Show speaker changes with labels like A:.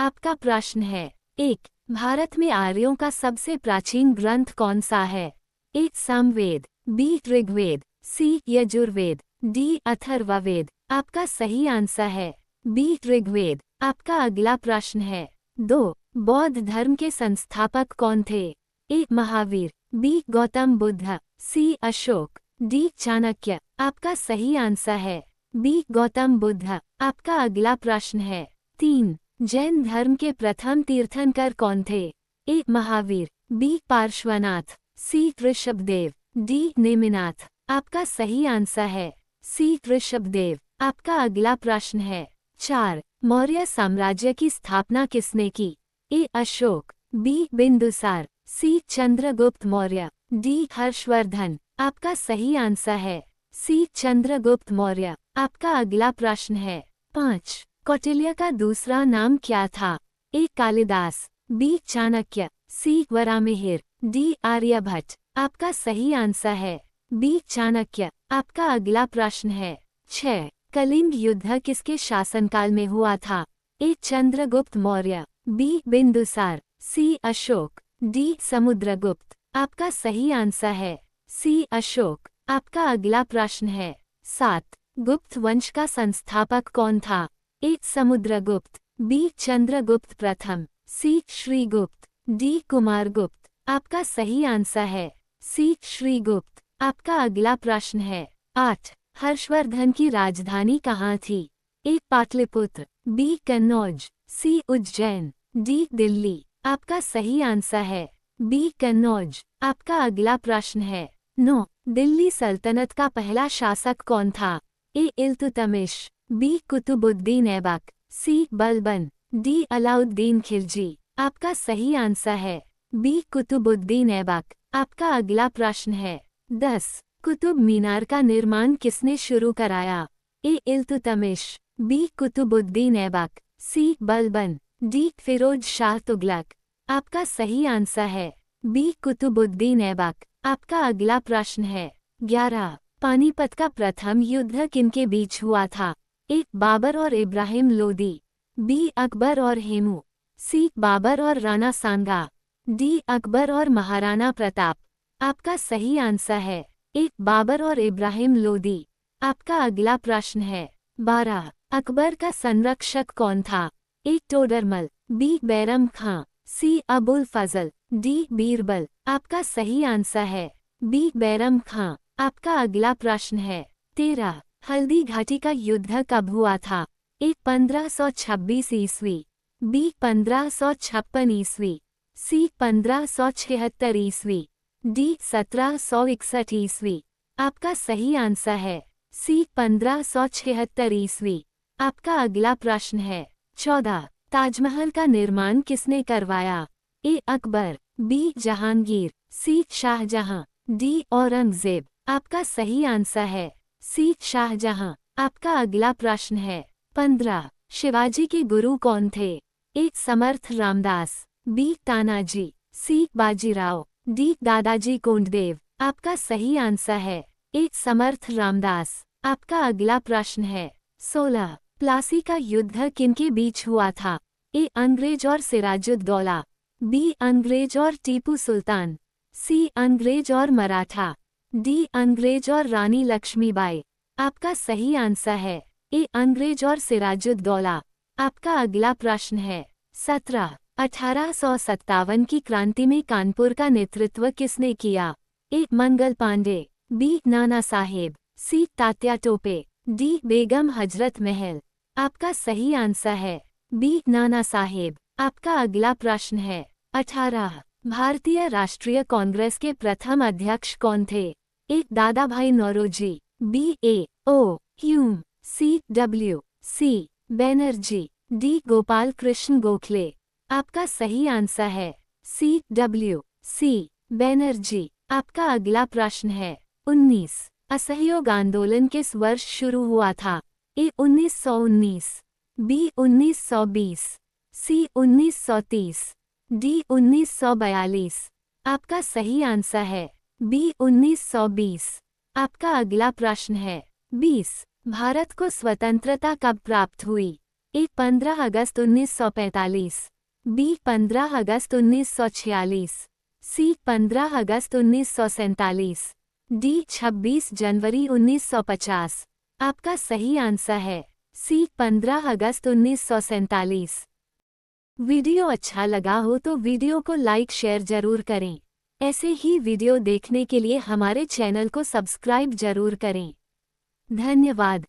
A: आपका प्रश्न है। 1. भारत में आर्यों का सबसे प्राचीन ग्रंथ कौन सा है? ए. सामवेद, बी. ऋग्वेद, सी. यजुर्वेद, डी. अथर्ववेद। आपका सही आंसर है बी. ऋग्वेद। आपका अगला प्रश्न है। 2. बौद्ध धर्म के संस्थापक कौन थे? ए. महावीर, बी. गौतम बुद्ध, सी. अशोक, डी. चाणक्य। आपका सही आंसर है बी. गौतम बुद्ध। आपका अगला प्रश्न है। 3. जैन धर्म के प्रथम तीर्थंकर कौन थे? ए. महावीर, बी. पार्श्वनाथ, सी. ऋषभदेव, डी. नेमिनाथ। आपका सही आंसर है सी. ऋषभदेव। आपका अगला प्रश्न है। 4. मौर्य साम्राज्य की स्थापना किसने की? ए. अशोक, बी. बिंदुसार, सी. चंद्रगुप्त मौर्य, डी. हर्षवर्धन। आपका सही आंसर है सी. चंद्रगुप्त मौर्य। आपका अगला प्रश्न है। 5. कौटिल्य का दूसरा नाम क्या था? ए. कालिदास, बी. चाणक्य, सी. वरामिहिर, डी. आर्यभट्ट। आपका सही आंसर है बी. चाणक्य। आपका अगला प्रश्न है। 6. कलिंग युद्ध किसके शासनकाल में हुआ था? ए. चंद्रगुप्त मौर्य, बी. बिंदुसार, सी. अशोक, डी. समुद्रगुप्त। आपका सही आंसर है सी. अशोक। आपका अगला प्रश्न है। 7. गुप्त वंश का संस्थापक कौन था? ए. समुद्रगुप्त, बी. चंद्रगुप्त प्रथम, सी. श्रीगुप्त, डी. कुमारगुप्त। आपका सही आंसर है सी. श्रीगुप्त। आपका अगला प्रश्न है। 8. हर्षवर्धन की राजधानी कहाँ थी? ए. पाटलिपुत्र, बी. कन्नौज, सी. उज्जैन, डी. दिल्ली। आपका सही आंसर है बी. कन्नौज। आपका अगला प्रश्न है। 9. दिल्ली सल्तनत का पहला शासक कौन था? ए. इल्तुतमिश, बी. कुतुबुद्दीन ऐबक, सी. बलबन, डी. अलाउद्दीन खिलजी। आपका सही आंसर है बी. कुतुबुद्दीन ऐबक। आपका अगला प्रश्न है। 10. कुतुब मीनार का निर्माण किसने शुरू कराया? ए. इल्तुतमिश, बी. कुतुबुद्दीन ऐबक, सी. बलबन, डी. फिरोज शाह तुगलक। आपका सही आंसर है बी. कुतुबुद्दीन ऐबक। आपका अगला प्रश्न है। 11. पानीपत का प्रथम युद्ध किनके बीच हुआ था? ए. बाबर और इब्राहिम लोदी, बी. अकबर और हेमू, सी. बाबर और राणा सांगा, डी. अकबर और महाराणा प्रताप। आपका सही आंसर है ए. बाबर और इब्राहिम लोदी। आपका अगला प्रश्न है। 12. अकबर का संरक्षक कौन था? ए. टोडरमल, बी. बैरम खां, सी. अबुल फजल, डी. बीरबल। आपका सही आंसर है बी. बैरम खां। आपका अगला प्रश्न है। 13. हल्दी घाटी का युद्ध कब हुआ था? ए. 1526 ईस्वी, बी. 1556 ईस्वी, सी. 1576 ईस्वी, डी. 1761 ईस्वी। आपका सही आंसर है सी. 1576 ईस्वी। आपका अगला प्रश्न है। 14. ताजमहल का निर्माण किसने करवाया? ए. अकबर, बी. जहांगीर, सी. शाहजहां, डी. औरंगजेब। आपका सही आंसर है सी. शाहजहां। आपका अगला प्रश्न है। 15. शिवाजी के गुरु कौन थे? ए. समर्थ रामदास, बी. तानाजी, सी. बाजीराव, डी. दादाजी कोंडदेव। आपका सही आंसर है ए. समर्थ रामदास। आपका अगला प्रश्न है। 16. प्लासी का युद्ध किनके बीच हुआ था? ए. अंग्रेज और सिराजुद्दौला, बी. अंग्रेज और टीपू सुल्तान, सी. अंग्रेज और मराठा, डी. अंग्रेज और रानी लक्ष्मीबाई। आपका सही आंसर है ए. अंग्रेज और सिराजुद्दौला। आपका अगला प्रश्न है। 17. 1857 की क्रांति में कानपुर का नेतृत्व किसने किया? ए. मंगल पांडे, बी. नाना साहेब, सी. तात्या टोपे, डी. बेगम हजरत महल। आपका सही आंसर है बी. नाना साहेब। आपका अगला प्रश्न है। 18. भारतीय राष्ट्रीय कांग्रेस के प्रथम अध्यक्ष कौन थे? ए. दादा भाई नौरोजी, बी. ए. ओ. ह्यूम, सी. डब्ल्यू. सी. बैनर्जी, डी. गोपाल कृष्ण गोखले। आपका सही आंसर है सी. डब्ल्यू. सी. बैनर्जी। आपका अगला प्रश्न है। 19. असहयोग आंदोलन किस वर्ष शुरू हुआ था? ए. 1919, बी. 1920, सी. 1930, डी. 1942। आपका सही आंसर है बी. 1920। आपका अगला प्रश्न है। 20. भारत को स्वतंत्रता कब प्राप्त हुई? ए 15 अगस्त 1945, बी 15 अगस्त 1946, सी 15 अगस्त 1947, डी 26 जनवरी 1950। आपका सही आंसर है सी 15 अगस्त 1947। वीडियो अच्छा लगा हो तो वीडियो को लाइक शेयर जरूर करें। ऐसे ही वीडियो देखने के लिए हमारे चैनल को सब्सक्राइब जरूर करें। धन्यवाद।